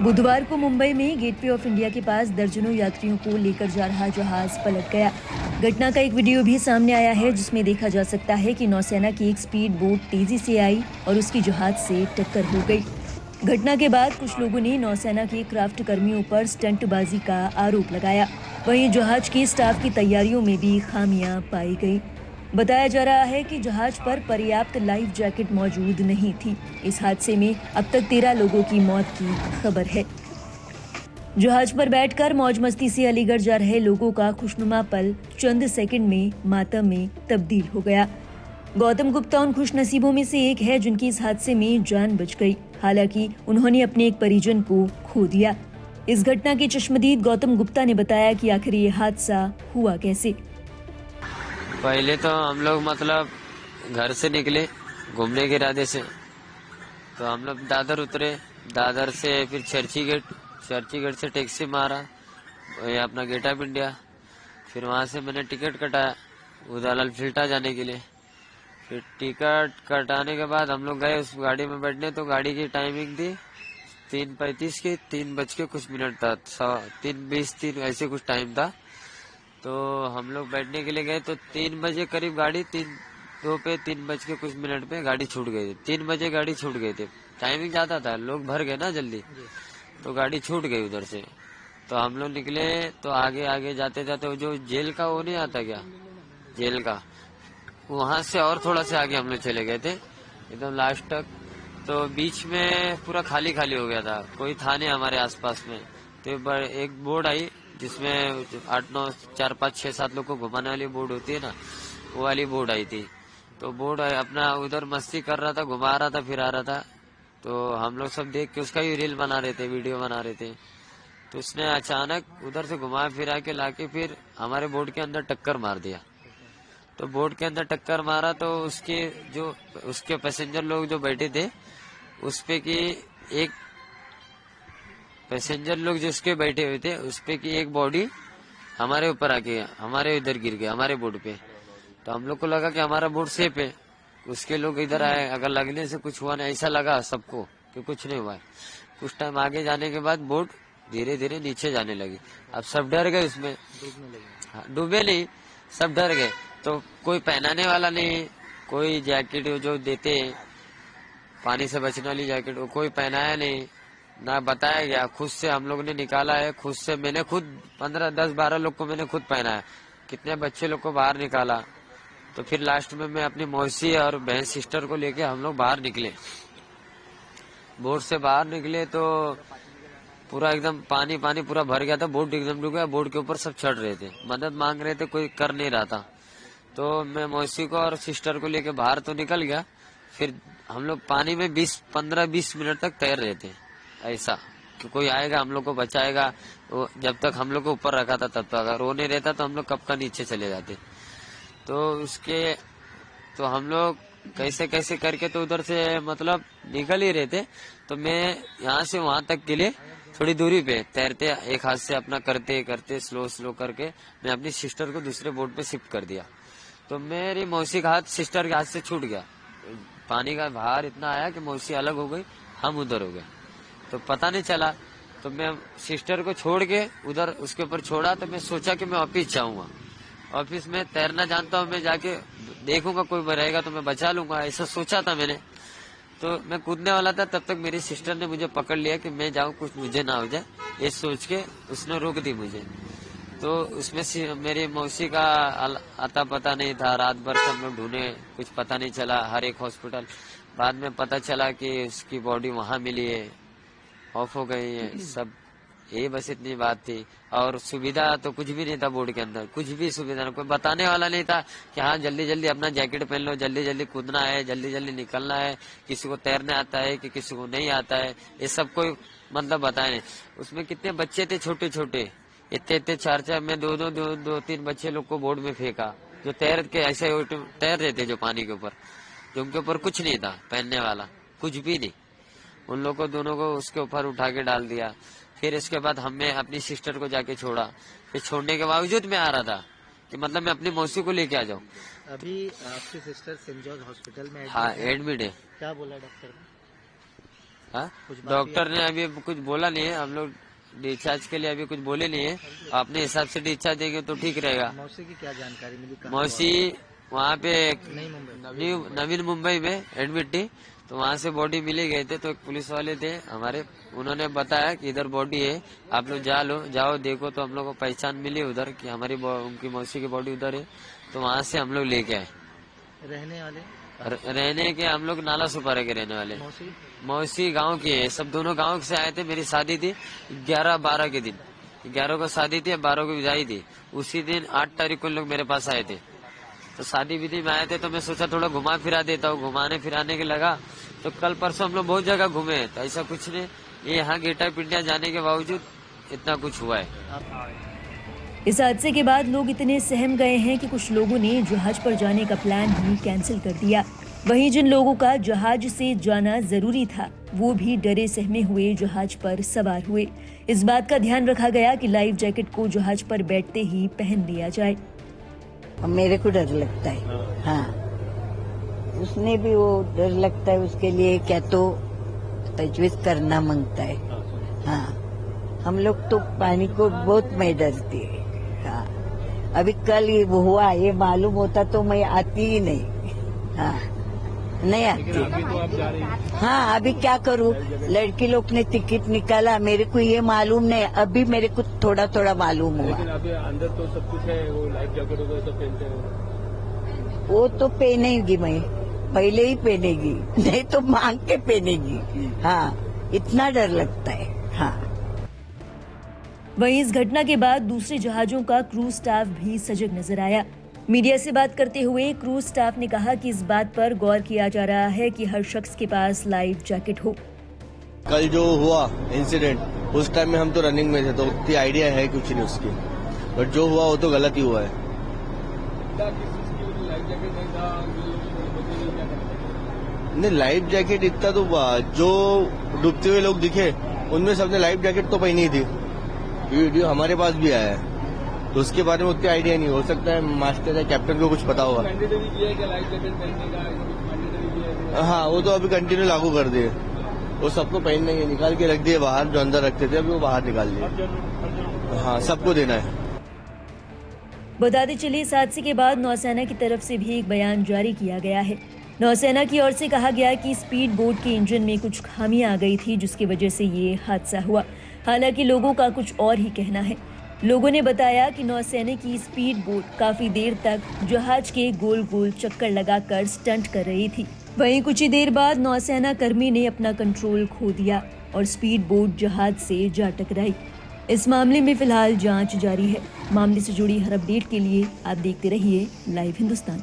बुधवार को मुंबई में गेटवे ऑफ इंडिया के पास दर्जनों यात्रियों को लेकर जा रहा जहाज पलट गया। घटना का एक वीडियो भी सामने आया है जिसमें देखा जा सकता है कि नौसेना की एक स्पीड बोट तेजी से आई और उसकी जहाज से टक्कर हो गई। घटना के बाद कुछ लोगों ने नौसेना के क्राफ्ट कर्मियों पर स्टंटबाजी का आरोप लगाया। वहीं जहाज की स्टाफ की तैयारियों में भी खामियां पाई गई। बताया जा रहा है कि जहाज पर पर्याप्त लाइफ जैकेट मौजूद नहीं थी। इस हादसे में अब तक 13 लोगों की मौत की खबर है। जहाज पर बैठकर मौज मस्ती से अलीगढ़ जा रहे लोगों का खुशनुमा पल चंद सेकंड में मातम में तब्दील हो गया। गौतम गुप्ता उन खुशनसीबों में से एक है जिनकी इस हादसे में जान बच गई। हालांकि उन्होंने अपने एक परिजन को खो दिया। इस घटना के चश्मदीद गौतम गुप्ता ने बताया कि आखिर ये हादसा हुआ कैसे। पहले तो हम लोग मतलब घर से निकले घूमने के इरादे से, तो हम लोग दादर उतरे। दादर से फिर चर्ची गेट से टैक्सी मारा ये अपना गेट ऑफ इंडिया। फिर वहां से मैंने टिकट कटाया उदयलाल फिल्टा जाने के लिए। फिर टिकट कटाने के बाद हम लोग गए उस गाड़ी में बैठने, तो गाड़ी की टाइमिंग थी 3:35 की, 3 बज के कुछ मिनट था, 3:20 ऐसे कुछ टाइम था। तो हम लोग बैठने के लिए गए तो 3 बजे करीब गाड़ी 3 बज के कुछ मिनट पे गाड़ी छूट गई थी। 3 बजे गाड़ी छूट गई थी, टाइमिंग ज्यादा था, लोग भर गए ना जल्दी, तो गाड़ी छूट गई उधर से। तो हम लोग निकले तो आगे आगे जाते जाते वो जो जेल का वो नहीं आता क्या, जेल का, वहां से और थोड़ा से आगे हम लोग चले गए थे एकदम लास्ट तक। तो बीच में पूरा खाली खाली हो गया था, कोई था नहीं हमारे आसपास में। तो एक बोर्ड आई जिसमें 8-9 4-5-6-7 लोग को घुमाने वाली बोर्ड होती है ना, वो वाली बोर्ड आई थी। तो बोर्ड अपना उधर मस्ती कर रहा था, घुमा रहा था, फिरा रहा था। तो हम लोग सब देख के उसका ही रील बना रहे थे, वीडियो बना रहे थे। तो उसने अचानक उधर से घुमा फिरा के लाके फिर हमारे बोर्ड के अंदर टक्कर मार दिया। तो बोर्ड के अंदर टक्कर मारा तो उसके पैसेंजर लोग जो बैठे थे उस पे की एक पैसेंजर लोग जिसके बैठे हुए थे उस पे की एक बॉडी हमारे ऊपर आके हमारे इधर गिर गया, हमारे बोर्ड पे। तो हम लोग को लगा कि हमारा बोर्ड सेफ है, उसके लोग इधर आए, अगर लगने से कुछ हुआ नहीं ऐसा लगा सबको कि कुछ नहीं हुआ है। कुछ टाइम आगे जाने के बाद बोर्ड धीरे धीरे नीचे जाने लगी। अब सब डर गए, उसमें डूबे नहीं, सब डर गए। तो कोई पहनाने वाला नहीं, कोई जैकेट जो देते पानी से बचने वाली जैकेट वो कोई पहनाया नहीं, ना बताया गया। खुद से हम लोग ने निकाला है, खुद से मैंने खुद 15-10-12 लोग को मैंने खुद पहनाया, कितने बच्चे लोग को बाहर निकाला। तो फिर लास्ट में मैं अपनी मौसी और बहन सिस्टर को लेके हम लोग बाहर निकले। बोट से बाहर निकले तो पूरा एकदम पानी पानी पूरा भर गया था, बोट एकदम डूब गया। बोट के ऊपर सब चढ़ रहे थे, मदद मांग रहे थे, कोई कर नहीं रहा था। तो मैं मौसी को और सिस्टर को लेके बाहर तो निकल गया। फिर हम लोग पानी में 15-20 मिनट तक तैर रहे थे, ऐसा कि कोई आएगा हम लोग को बचाएगा। वो जब तक हम लोग को ऊपर रखा था तब तक, अगर वो नहीं रहता तो हम लोग कब का नीचे चले जाते। तो हम लोग कैसे कैसे करके तो उधर से मतलब निकल ही रहे थे। तो मैं यहाँ से वहां तक के लिए थोड़ी दूरी पे तैरते, एक हाथ से अपना करते करते स्लो स्लो करके मैं अपनी सिस्टर को दूसरे बोट पे शिफ्ट कर दिया। तो मेरी मौसी का हाथ सिस्टर के हाथ से छूट गया। पानी का बाहर इतना आया कि मौसी अलग हो गई, हम उधर हो गए, तो पता नहीं चला। तो मैं सिस्टर को छोड़ के उधर उसके ऊपर छोड़ा। तो मैं सोचा कि मैं ऑफिस जाऊंगा, ऑफिस में तैरना जानता हूँ, मैं जाके देखूंगा कोई रहेगा तो मैं बचा लूंगा, ऐसा सोचा था मैंने। तो मैं कूदने वाला था, तब तक मेरी सिस्टर ने मुझे पकड़ लिया कि मैं जाऊं, कुछ मुझे ना हो जाए, ये सोच के उसने रोक दी मुझे। तो उसमें मेरी मौसी का अता पता नहीं था। रात भर से हम लोग ढूंढे, कुछ पता नहीं चला, हर एक हॉस्पिटल। बाद में पता चला कि उसकी बॉडी वहां मिली है, ऑफ हो गई है सब। यही बस इतनी बात थी। और सुविधा तो कुछ भी नहीं था बोर्ड के अंदर, कुछ भी सुविधा नहीं, कोई बताने वाला नहीं था कि हाँ जल्दी जल्दी अपना जैकेट पहन लो, जल्दी जल्दी कूदना है, जल्दी जल्दी निकलना है। किसी को तैरने आता है कि किसी को नहीं आता है, ये सब कोई मतलब बताया नहीं। उसमें कितने बच्चे थे छोटे छोटे, इतने इतने 4-4 में 2-3 बच्चे लोग को बोर्ड में फेंका, जो तैर के ऐसे तैर रहे थे, जो पानी के ऊपर, जो उनके ऊपर कुछ नहीं था पहनने वाला, कुछ भी नहीं। उन लोग को दोनों को उसके ऊपर उठा के डाल दिया। फिर इसके बाद हमने अपनी सिस्टर को जाके छोड़ा। फिर छोड़ने के बावजूद मैं आ रहा था कि मतलब मैं अपनी मौसी को लेके आ जाऊं। अभी आपकी सिस्टर सेंट जॉर्ज हॉस्पिटल में हाँ एडमिट है। क्या बोला डॉक्टर ने? हाँ, डॉक्टर ने अभी कुछ बोला नहीं है, हम लोग डिस्चार्ज के लिए अभी कुछ बोले नहीं है। अपने हिसाब से डिस्चार्ज देंगे तो ठीक रहेगा। मौसी की क्या जानकारी मिली? कहाँ मौसी वहाँ पे नई मुंबई। नवीन मुंबई में एडमिट थी, तो वहाँ से बॉडी मिले गए थे। तो एक पुलिस वाले थे हमारे, उन्होंने बताया कि इधर बॉडी है, आप लोग जाओ देखो। तो हम लोग को पहचान मिली उधर कि उनकी मौसी की बॉडी उधर है, तो वहाँ से हम लोग लेके आए। रहने वाले रहने के हम लोग नाला सुपारा के रहने वाले। मौसी मौसी गांव की है, सब दोनों गांव से आए थे। मेरी शादी थी 11-12 के दिन, 11 को शादी थी, 12 को विदाई थी। उसी दिन 8 तारीख को लोग मेरे पास आए थे। तो शादी विधि में आए थे, तो मैं सोचा थोड़ा घुमा फिरा देता हूँ। घुमाने फिराने के लगा, तो कल परसों हम लोग बहुत जगह घूमे, तो ऐसा कुछ नहीं। ये यहाँ गेट ऑफ इंडिया जाने के बावजूद इतना कुछ हुआ है। इस हादसे के बाद लोग इतने सहम गए हैं कि कुछ लोगों ने जहाज पर जाने का प्लान ही कैंसिल कर दिया। वहीं जिन लोगों का जहाज से जाना जरूरी था, वो भी डरे सहमे हुए जहाज पर सवार हुए। इस बात का ध्यान रखा गया कि लाइफ जैकेट को जहाज पर बैठते ही पहन लिया जाए। मेरे को डर लगता है। हाँ, उसने भी वो डर लगता है, उसके लिए क्या तो तजवीज करना मांगता है। हाँ, हम लोग तो पानी को बहुत मैं डरती है। हाँ, अभी कल ये वो हुआ, ये मालूम होता तो मैं आती ही नहीं। हाँ, नहीं आती। हाँ, अभी क्या करूँ, लड़की लोग ने टिकट निकाला, मेरे को ये मालूम नहीं। अभी मेरे को थोड़ा थोड़ा मालूम हुआ। लेकिन अभी अंदर तो सब कुछ है, वो लाइफ जैकेट वगैरह सब पहनते हैं। वो तो पहनेगी, मैं पहले ही पहनेगी, नहीं तो मांग के पहनेगी। हाँ, इतना डर लगता है। हाँ। वहीं इस घटना के बाद दूसरे जहाजों का क्रूज स्टाफ भी सजग नजर आया। मीडिया से बात करते हुए क्रूज स्टाफ ने कहा कि इस बात पर गौर किया जा रहा है कि हर शख्स के पास लाइफ जैकेट हो। कल जो हुआ इंसिडेंट, उस टाइम में हम तो रनिंग में थे, तो उतनी आइडिया है कुछ नहीं उसकी, बट जो हुआ वो तो गलत ही हुआ है। नहीं, लाइफ जैकेट इतना तो जो डूबते हुए लोग दिखे उनमें सबने लाइफ जैकेट तो पहनी थी। वीडियो हमारे पास भी आया है, तो उसके बारे में उतनी आइडिया नहीं। हो सकता है मास्टर या कैप्टन को कुछ पता होगा। हाँ, वो तो अभी कंटिन्यू लागू कर दिए। वो सबको पहनने के निकाल के रख दिए बाहर, जो अंदर रखते थे अभी वो बाहर निकाल दिए। हाँ, सबको देना है। बताते चलिए, इस हादसे के बाद नौसेना की तरफ से भी एक बयान जारी किया गया है। नौसेना की ओर से कहा गया कि स्पीड बोट के इंजन में कुछ खामियां आ गई थी, जिसकी वजह से ये हादसा हुआ। हालांकि लोगों का कुछ और ही कहना है। लोगों ने बताया कि नौसेना की स्पीड बोट काफी देर तक जहाज के गोल गोल चक्कर लगाकर स्टंट कर रही थी। वहीं कुछ ही देर बाद नौसेना कर्मी ने अपना कंट्रोल खो दिया और स्पीड बोट जहाज से जा टकराई। इस मामले में फिलहाल जांच जारी है। मामले से जुड़ी हर अपडेट के लिए आप देखते रहिए लाइव हिंदुस्तान।